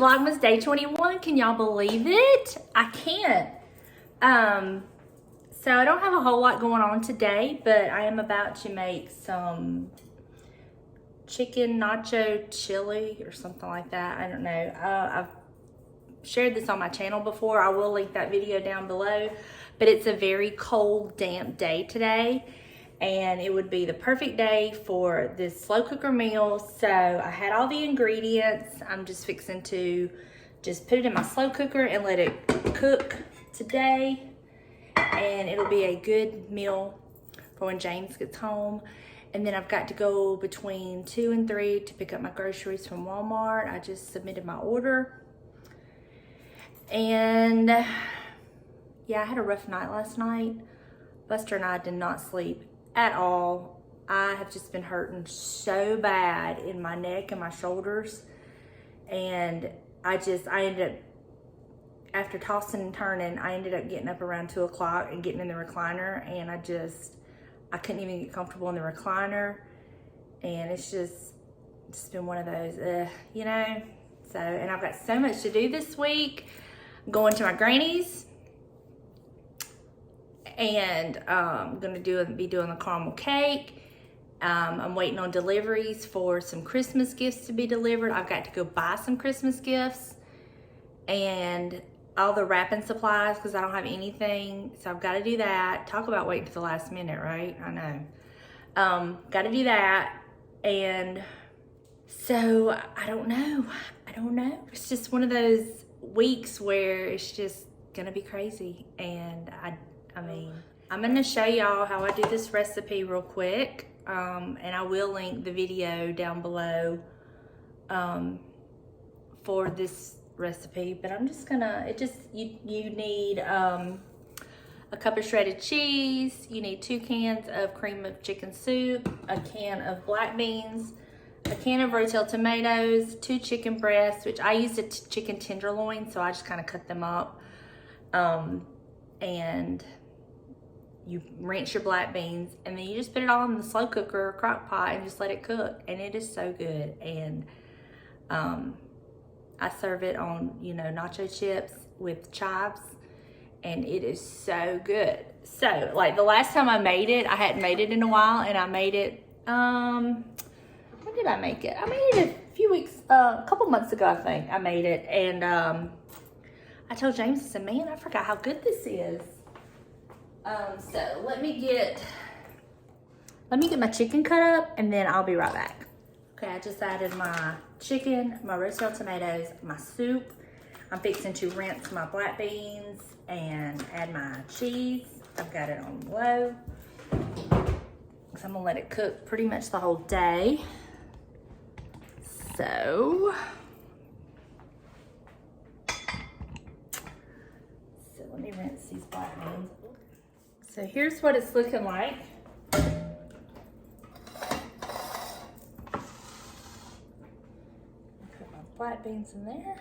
Vlogmas day 21. Can y'all believe it? I can't. So I don't have a whole lot going on today, but I am about to make some chicken nacho chili or something like that. I don't know. I've shared this on my channel before. I will link that video down below, but it's a very cold, damp day today, and it would be the perfect day for this slow cooker meal. So I had all the ingredients. I'm just fixing to just put it in my slow cooker and let it cook today, and it'll be a good meal for when James gets home. And then I've got to go between 2 and 3 to pick up my groceries from Walmart. I just submitted my order. And yeah, I had a rough night last night. Buster and I did not sleep at all. I have just been hurting so bad in my neck and my shoulders. And I ended up, after tossing and turning, I ended up getting up around 2 o'clock and getting in the recliner, and I couldn't even get comfortable in the recliner. And it's just been one of those, you know. So, and I've got so much to do this week. I'm going to my granny's, and I'm gonna be doing the caramel cake. I'm waiting on deliveries for some Christmas gifts to be delivered. I've got to go buy some Christmas gifts and all the wrapping supplies because I don't have anything. So I've got to do that. Talk about waiting to the last minute, right? I know. Got to do that. And so I don't know. It's just one of those weeks where it's just gonna be crazy. And I mean, I'm gonna show y'all how I do this recipe real quick. And I will link the video down below for this recipe, but I'm just gonna, you need a cup of shredded cheese, you need 2 cans of cream of chicken soup, a can of black beans, a can of rotel tomatoes, 2 chicken breasts, which I used a chicken tenderloin, so I just kind of cut them up, and you rinse your black beans, and then you just put it all in the slow cooker or crock pot and just let it cook, and it is so good. And I serve it on, you know, nacho chips with chives, and it is so good. So, like, the last time I made it, I hadn't made it in a while, and I made it, when did I make it? I made it a few weeks, a couple months ago, I think I made it, and I told James, I said, man, I forgot how good this is. So let me get my chicken cut up, and then I'll be right back. Okay, I just added my chicken, my rotel tomatoes, my soup. I'm fixing to rinse my black beans and add my cheese. I've got it on low, because I'm gonna let it cook pretty much the whole day. So let me rinse these black beans. So here's what it's looking like. Put my black beans in there.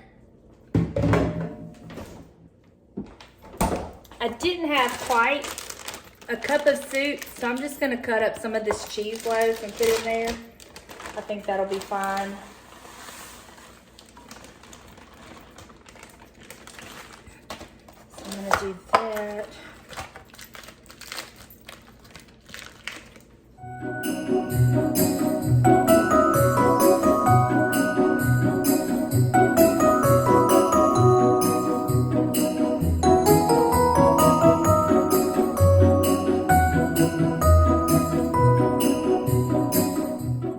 I didn't have quite a cup of soup, so I'm just gonna cut up some of this cheese loaf and put it in there. I think that'll be fine. So I'm gonna do that.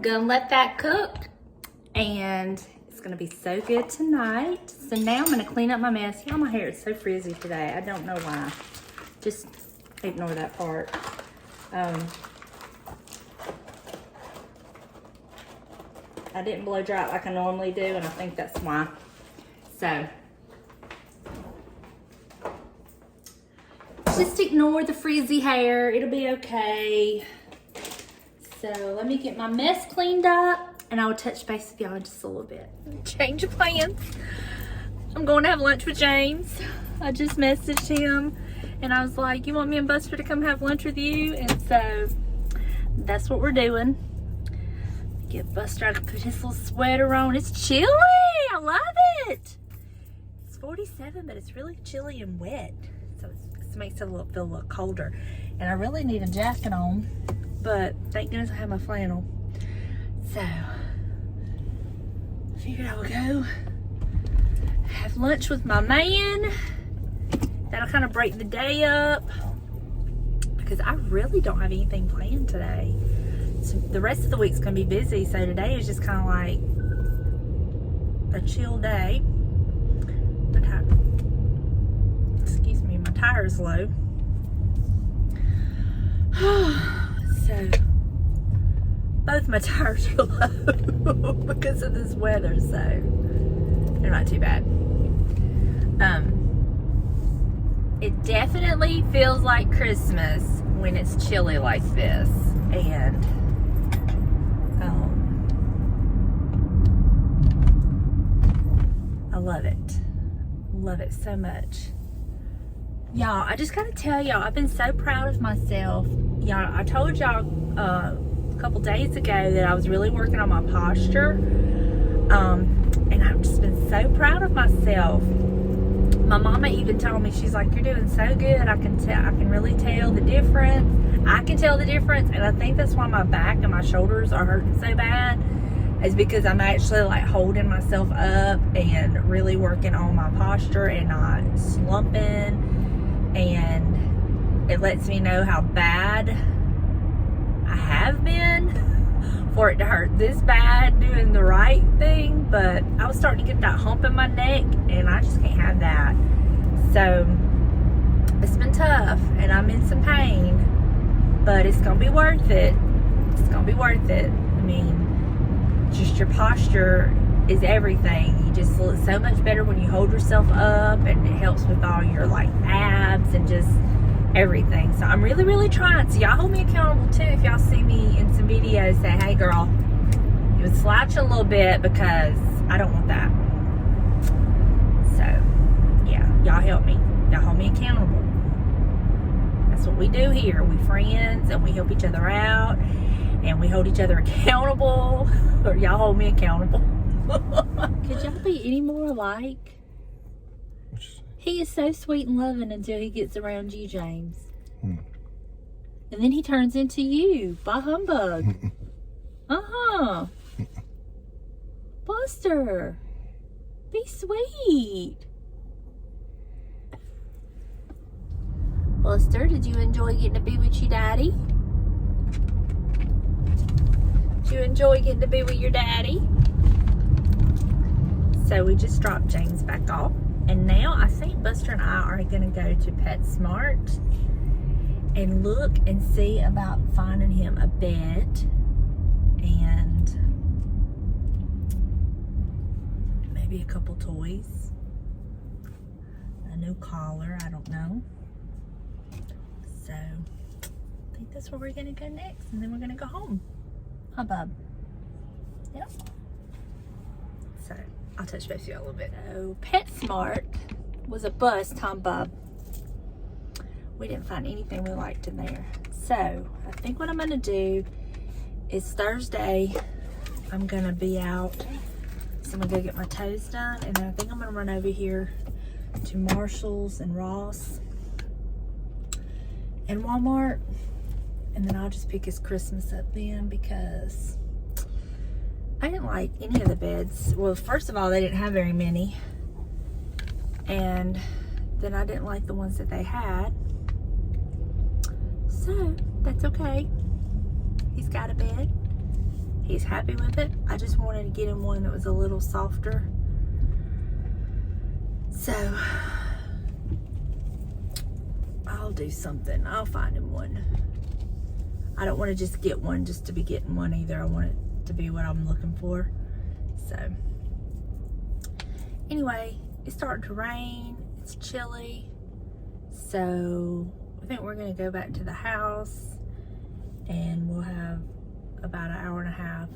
Gonna let that cook, and it's gonna be so good tonight. So now I'm gonna clean up my mess. Y'all, my hair is so frizzy today. I don't know why. Just ignore that part. I didn't blow dry it like I normally do, and I think that's why. So just ignore the frizzy hair. It'll be okay. So let me get my mess cleaned up, and I will touch base with y'all in just a little bit. Change of plans. I'm going to have lunch with James. I just messaged him, and I was like, you want me and Buster to come have lunch with you? And so that's what we're doing. Get Buster to put his little sweater on. It's chilly. I love it. It's 47, but it's really chilly and wet. So it makes it feel a little colder. And I really need a jacket on, but thank goodness I have my flannel. So, I figured I would go have lunch with my man. That'll kind of break the day up because I really don't have anything planned today. So the rest of the week's gonna be busy, so today is just kind of like a chill day. Excuse me, my tire's low. So both my tires are low because of this weather, so they're not too bad. It definitely feels like Christmas when it's chilly like this, and I love it so much. Y'all, I just gotta tell y'all, I've been so proud of myself. Y'all, I told y'all a couple days ago that I was really working on my posture, and I've just been so proud of myself. My mama even told me, she's like, you're doing so good. I can really tell the difference. I can tell the difference, and I think that's why my back and my shoulders are hurting so bad, is because I'm actually like holding myself up and really working on my posture and not slumping. And it lets me know how bad I have been for it to hurt this bad doing the right thing. But I was starting to get that hump in my neck, and I just can't have that. So it's been tough, and I'm in some pain, but it's gonna be worth it. It's gonna be worth it. I mean, just your posture is everything. You just look so much better when you hold yourself up, and it helps with all your like abs and just everything. So I'm really, really trying. So y'all hold me accountable too. If y'all see me in some videos, say, hey girl, you would slouch a little bit, because I don't want that. So yeah, y'all help me. Y'all hold me accountable. That's what we do here. We friends, and we help each other out, and we hold each other accountable. Or y'all hold me accountable. Could y'all be any more alike? He is so sweet and loving until he gets around you, James. And then he turns into you. Bah humbug. Buster, be sweet. Buster, did you enjoy getting to be with your daddy? Did you enjoy getting to be with your daddy? So we just dropped James back off. And now I think Buster and I are going to go to PetSmart and look and see about finding him a bed and maybe a couple toys, a new collar, I don't know. So I think that's where we're going to go next, and then we're going to go home. Huh, bub? Yep. So I'll touch base with you a little bit. So PetSmart was a bust, huh, bub? We didn't find anything we liked in there. So I think what I'm gonna do is Thursday, I'm gonna be out. So I'm gonna go get my toes done, and then I think I'm gonna run over here to Marshall's and Ross and Walmart, and then I'll just pick his Christmas up then, because I didn't like any of the beds. Well, first of all, they didn't have very many, and then I didn't like the ones that they had. So that's okay. He's got a bed. He's happy with it. I just wanted to get him one that was a little softer. So I'll do something. I'll find him one. I don't want to just get one just to be getting one either. I want it to be what I'm looking for. So anyway, it's starting to rain. It's chilly. So I think we're going to go back to the house, and we'll have about an hour and a half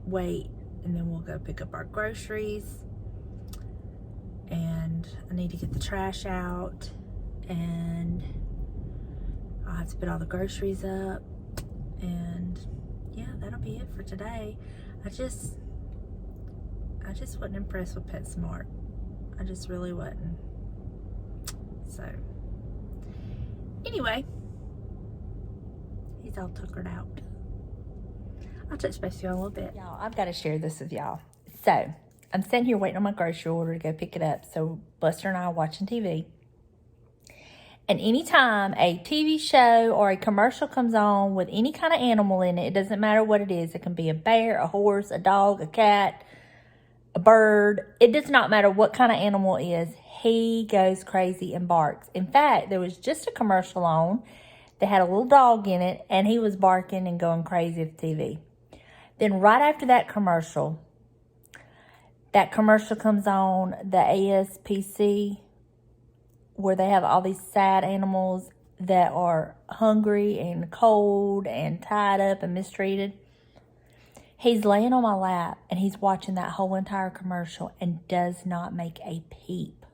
wait, and then we'll go pick up our groceries. And I need to get the trash out, and I'll have to put all the groceries up, and yeah, that'll might be it for today. I just wasn't impressed with PetSmart. I just really wasn't. So, anyway, he's all tuckered out. I'll touch base with y'all a little bit. Y'all, I've got to share this with y'all. So, I'm sitting here waiting on my grocery order to go pick it up. So, Buster and I are watching TV. And anytime a TV show or a commercial comes on with any kind of animal in it, it doesn't matter what it is. It can be a bear, a horse, a dog, a cat, a bird. It does not matter what kind of animal it is. He goes crazy and barks. In fact, there was just a commercial on that had a little dog in it, and he was barking and going crazy at the TV. Then right after that commercial comes on, the ASPC, where they have all these sad animals that are hungry and cold and tied up and mistreated. He's laying on my lap and he's watching that whole entire commercial and does not make a peep.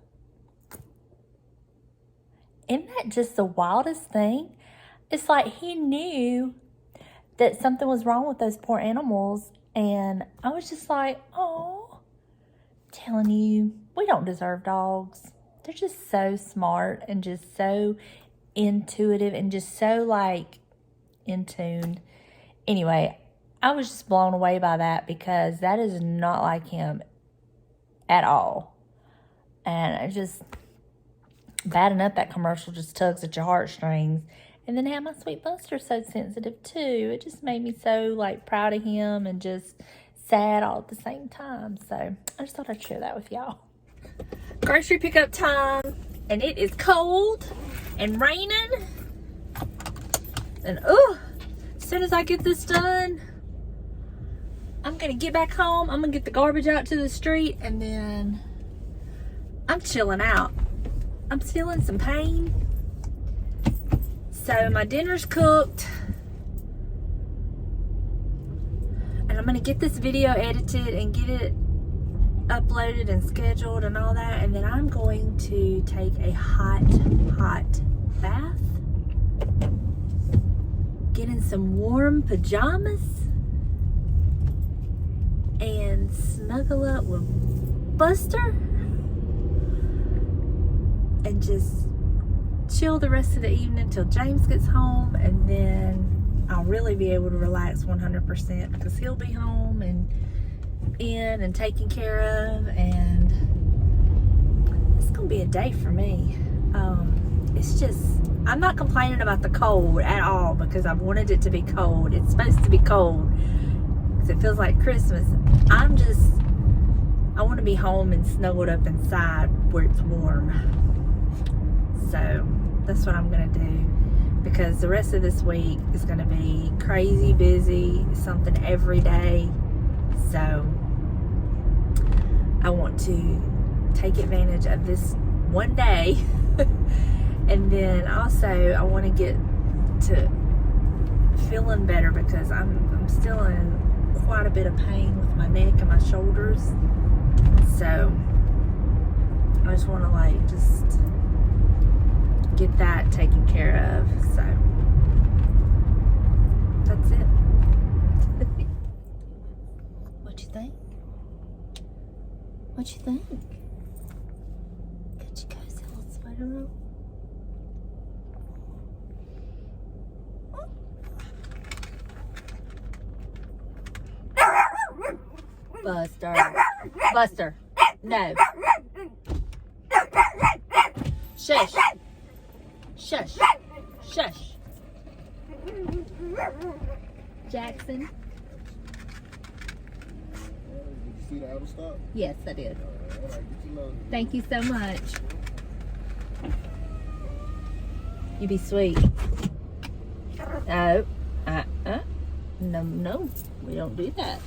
Isn't that just the wildest thing? It's like he knew that something was wrong with those poor animals, and I was just like, oh, telling you, we don't deserve dogs. They're just so smart and just so intuitive and just so, like, in tune. Anyway, I was just blown away by that because that is not like him at all. And I just, bad enough that commercial just tugs at your heartstrings. And then have my sweet Buster so sensitive too. It just made me so, like, proud of him and just sad all at the same time. So I just thought I'd share that with y'all. Grocery pickup time, and it is cold and raining. And as soon as I get this done, I'm gonna get back home. I'm gonna get the garbage out to the street, and then I'm chilling out. I'm feeling some pain. So my dinner's cooked, and I'm gonna get this video edited and get it uploaded and scheduled and all that, and then I'm going to take a hot bath, get in some warm pajamas, and snuggle up with Buster and just chill the rest of the evening until James gets home, and then I'll really be able to relax 100% because he'll be home and in and taken care of, and it's gonna be a day for me. It's just, I'm not complaining about the cold at all because I've wanted it to be cold. It's supposed to be cold because it feels like Christmas. I want to be home and snuggled up inside where it's warm. So that's what I'm gonna do, because the rest of this week is gonna be crazy busy, something every day. So I want to take advantage of this one day. And then also I want to get to feeling better because I'm still in quite a bit of pain with my neck and my shoulders. So I just want to just get that taken care of. So that's it. What you think? What you think? Got your cozy little sweater on? Buster. No. Shush. Shush. Shush. Jackson. Did you see the out of stock? Yes, I did. All right, get you loaded. Thank you so much. You be sweet. Oh. No, we don't do that.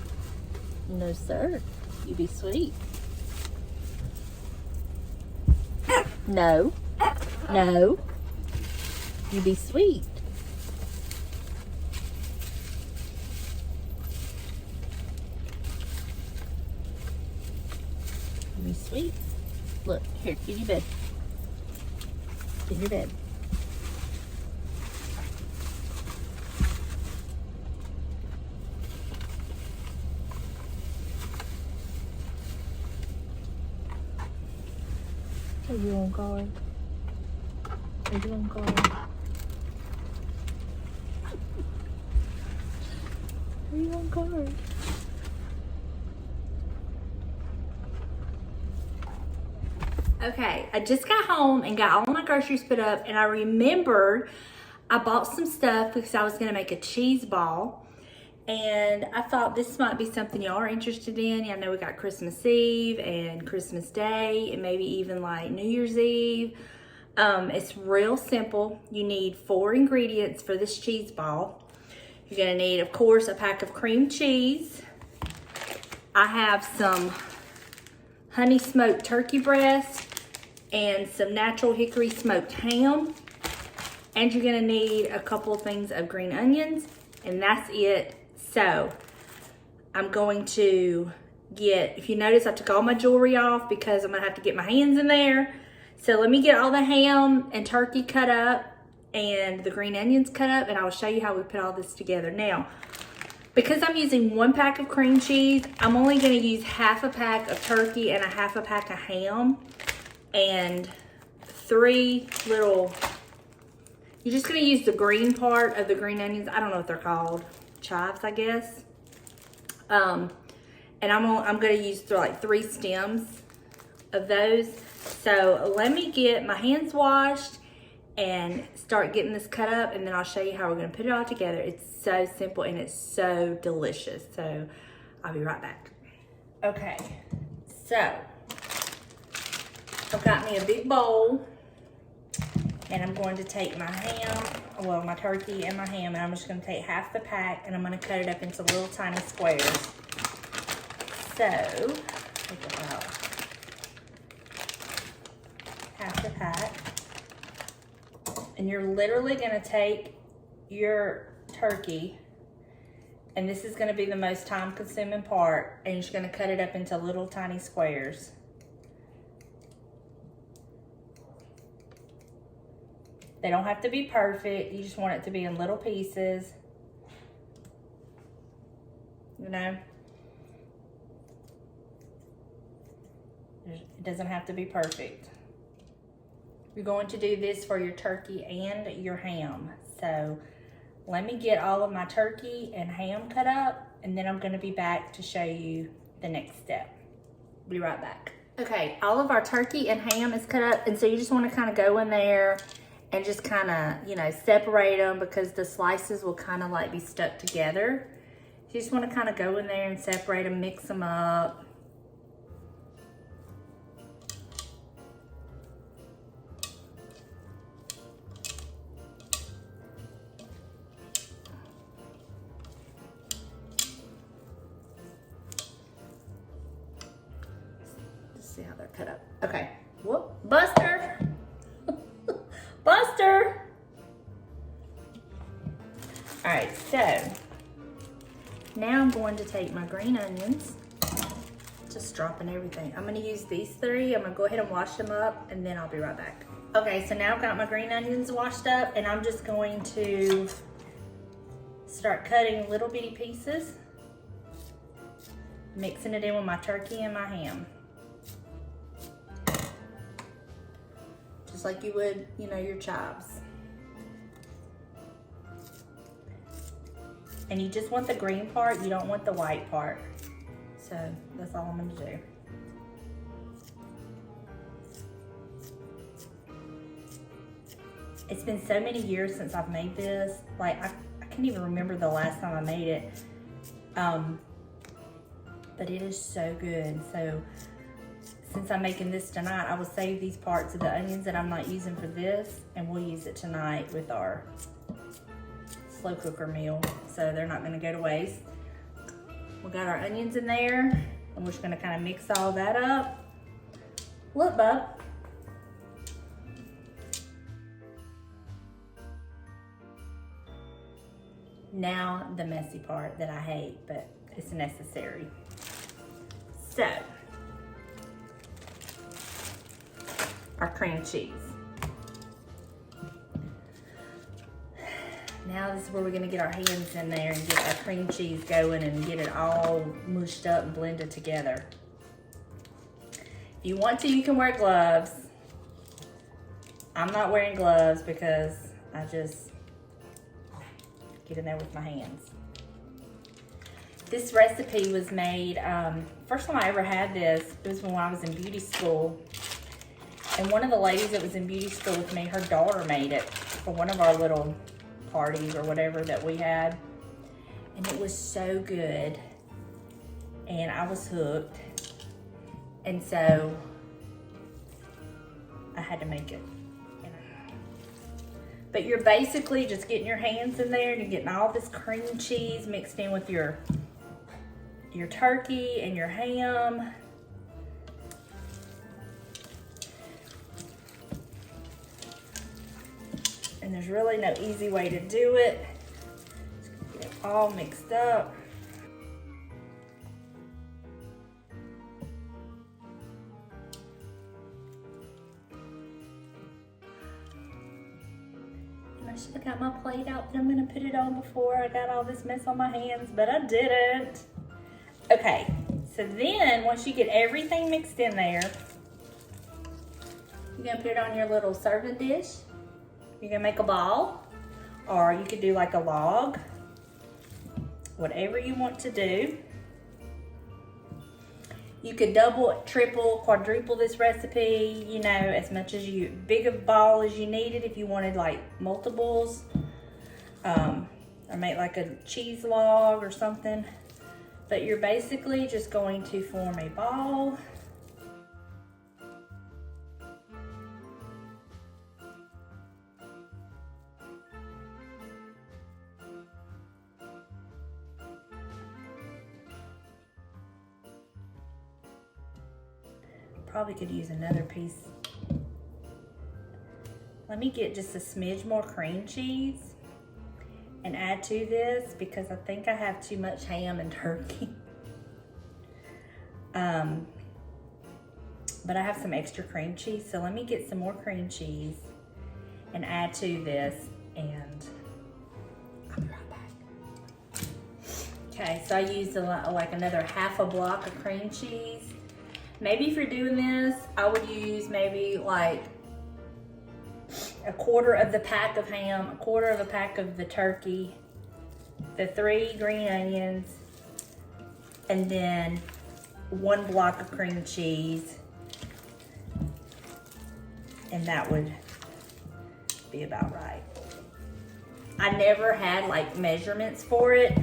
No, sir. You be sweet. No. You be sweet. You be sweet. Look, here, get in your bed. Get in your bed. Are you on guard? Are you on guard? Are you on guard? Okay, I just got home and got all my groceries put up, and I remembered I bought some stuff because I was gonna make a cheese ball, and I thought this might be something y'all are interested in. I know we got Christmas Eve and Christmas Day and maybe even like New Year's Eve. It's real simple. You need 4 ingredients for this cheese ball. You're gonna need, of course, a pack of cream cheese. I have some honey smoked turkey breast and some natural hickory smoked ham. And you're gonna need a couple of things of green onions, and that's it. So I'm going to get, if you notice, I took all my jewelry off because I'm gonna have to get my hands in there. So let me get all the ham and turkey cut up and the green onions cut up, and I'll show you how we put all this together. Now, because I'm using 1 pack of cream cheese, I'm only gonna use half a pack of turkey and a half a pack of ham and 3 little, you're just gonna use the green part of the green onions. I don't know what they're called, chives, I guess. And I'm gonna use like 3 stems of those. So let me get my hands washed and start getting this cut up, and then I'll show you how we're gonna put it all together. It's so simple and it's so delicious. So I'll be right back. Okay, so I've got me a big bowl, and I'm going to take my ham, well, my turkey and my ham, and I'm just gonna take half the pack and I'm gonna cut it up into little tiny squares. So, take about half the pack. And you're literally gonna take your turkey, and this is gonna be the most time consuming part, and you're just gonna cut it up into little tiny squares. They don't have to be perfect. You just want it to be in little pieces. You know? It doesn't have to be perfect. You're going to do this for your turkey and your ham. So let me get all of my turkey and ham cut up, and then I'm gonna be back to show you the next step. Be right back. Okay, all of our turkey and ham is cut up, and so you just wanna kinda go in there and just kinda, you know, separate them because the slices will kinda like be stuck together. You just wanna kinda go in there and separate them, mix them up. See how they're cut up. Okay. Whoop, Buster. Buster. All right, so now I'm going to take my green onions, just dropping everything. I'm gonna use these 3. I'm gonna go ahead and wash them up, and then I'll be right back. Okay, so now I've got my green onions washed up, and I'm just going to start cutting little bitty pieces, mixing it in with my turkey and my ham. Just like you would, you know, your chives. And you just want the green part, you don't want the white part. So that's all I'm gonna do. It's been so many years since I've made this. Like, I can't even remember the last time I made it. But it is so good. So since I'm making this tonight, I will save these parts of the onions that I'm not using for this, and we'll use it tonight with our slow cooker meal. So they're not gonna go to waste. We got our onions in there, and we're just gonna kind of mix all that up. Look, bub. Now the messy part that I hate, but it's necessary. So, our cream cheese. Now this is where we're gonna get our hands in there and get our cream cheese going and get it all mushed up and blended together. If you want to, you can wear gloves. I'm not wearing gloves because I just get in there with my hands. This recipe was made, first time I ever had this, it was when I was in beauty school. And one of the ladies that was in beauty school with me, her daughter made it for one of our little parties or whatever that we had. And it was so good. And I was hooked. And so I had to make it. But you're basically just getting your hands in there and you're getting all this cream cheese mixed in with your turkey and your ham. And there's really no easy way to do it. Just get it all mixed up. I should have got my plate out, but I'm gonna put it on before I got all this mess on my hands, but I didn't. Okay, so then once you get everything mixed in there, you're gonna put it on your little serving dish. You're gonna make a ball, or you could do like a log, whatever you want to do. You could double, triple, quadruple this recipe, you know, as much as big a ball as you needed if you wanted like multiples. Or make like a cheese log or something. But you're basically just going to form a ball. Probably could use another piece. Let me get just a smidge more cream cheese and add to this because I think I have too much ham and turkey. But I have some extra cream cheese, so let me get some more cream cheese and add to this, and I'll be right back. Okay, so I used like another half a block of cream cheese. Maybe if you're doing this, I would use maybe like a quarter of the pack of ham, a quarter of a pack of the turkey, the 3 green onions, and then 1 block of cream cheese. And that would be about right. I never had like measurements for it.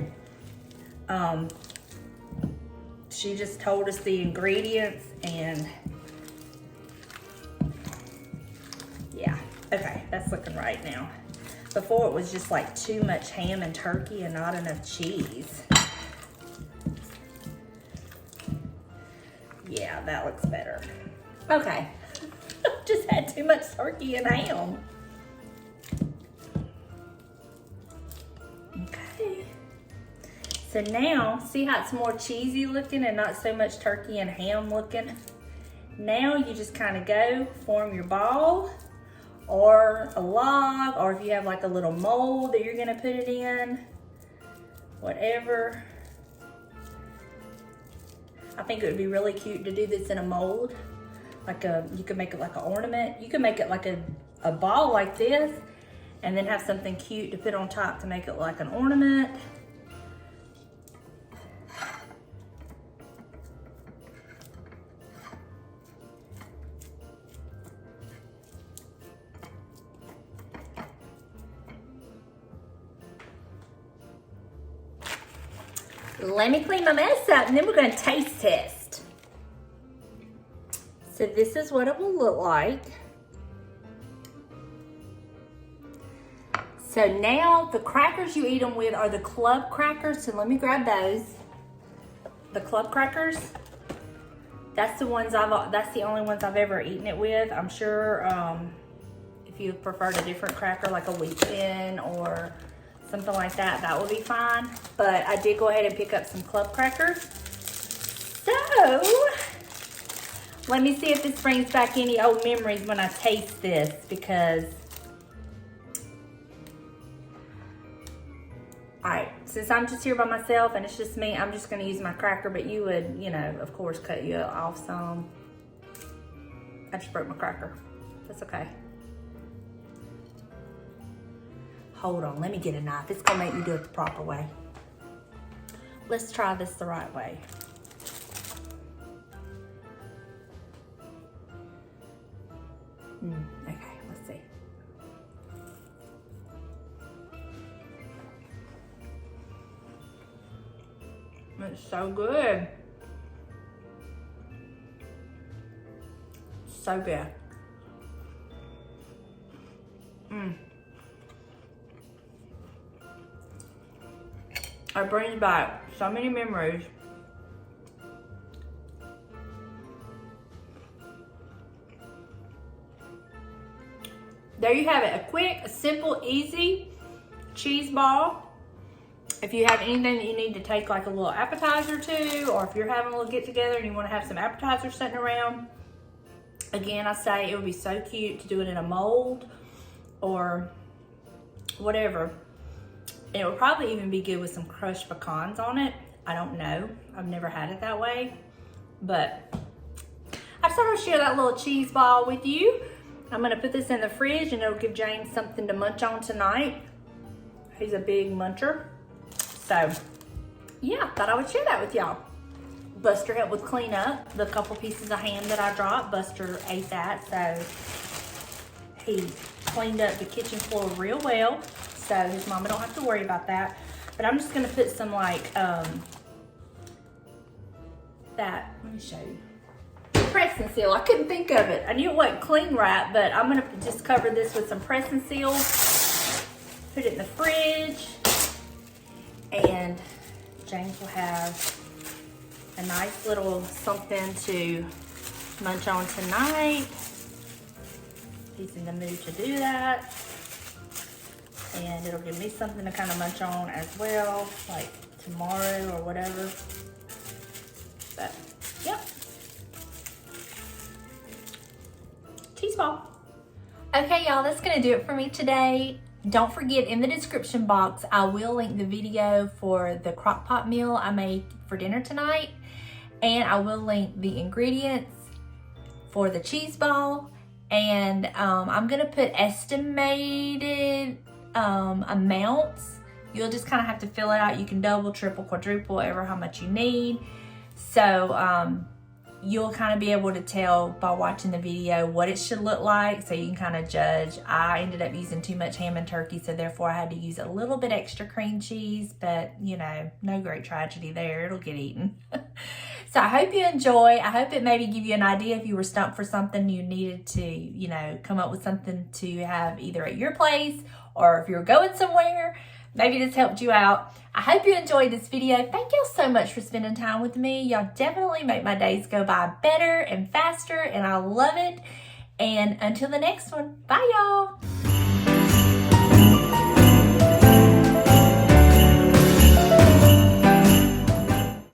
She just told us the ingredients and yeah, okay, that's looking right now. Before it was just like too much ham and turkey and not enough cheese. Yeah, that looks better. Okay, just had too much turkey and ham. Okay. So now, see how it's more cheesy looking and not so much turkey and ham looking? Now you just kind of go form your ball or a log, or if you have like a little mold that you're gonna put it in, whatever. I think it would be really cute to do this in a mold. You could make it like an ornament. You could make it like a ball like this and then have something cute to put on top to make it like an ornament. Let me clean my mess up and then we're gonna taste test. So this is what it will look like. So now the crackers you eat them with are the club crackers. So let me grab those. The club crackers. That's the only ones I've ever eaten it with. I'm sure if you preferred a different cracker like a wheat thin or something like that, that would be fine. But I did go ahead and pick up some club crackers. So, let me see if this brings back any old memories when I taste this, because, alright, since I'm just here by myself and it's just me, I'm just gonna use my cracker, but you would, you know, of course, cut you off some. I just broke my cracker. That's okay. Hold on, let me get a knife. It's gonna make me do it the proper way. Let's try this the right way. Okay, let's see. It's so good. So good. It brings back so many memories. There you have it, a quick, simple, easy cheese ball. If you have anything that you need to take like a little appetizer to, or if you're having a little get together and you want to have some appetizers sitting around, again, I say it would be so cute to do it in a mold or whatever. And it would probably even be good with some crushed pecans on it. I don't know. I've never had it that way. But I just thought I'd share that little cheese ball with you. I'm gonna put this in the fridge and it'll give James something to munch on tonight. He's a big muncher. So yeah, thought I would share that with y'all. Buster helped with clean up the couple pieces of ham that I dropped. Buster ate that, so he cleaned up the kitchen floor real well. So his mama don't have to worry about that. But I'm just gonna put some like, let me show you. Press and seal, I couldn't think of it. I knew it wasn't cling wrap, but I'm gonna just cover this with some press and seal. Put it in the fridge. And James will have a nice little something to munch on tonight. He's in the mood to do that. And it'll give me something to kind of munch on as well, like tomorrow or whatever. But, yep. Cheese ball. Okay, y'all, that's gonna do it for me today. Don't forget, in the description box, I will link the video for the crock pot meal I made for dinner tonight. And I will link the ingredients for the cheese ball. And I'm gonna put estimated amounts. You'll just kind of have to fill it out. You can double, triple, quadruple, ever how much you need. So you'll kind of be able to tell by watching the video what it should look like, so you can kind of judge. I ended up using too much ham and turkey, so therefore I had to use a little bit extra cream cheese, but you know, no great tragedy there. It'll get eaten. So I hope you enjoy. I hope it maybe give you an idea if you were stumped for something, you needed to, you know, come up with something to have either at your place or if you're going somewhere. Maybe this helped you out. I hope you enjoyed this video. Thank y'all so much for spending time with me. Y'all definitely make my days go by better and faster, and I love it. And until the next one, bye y'all.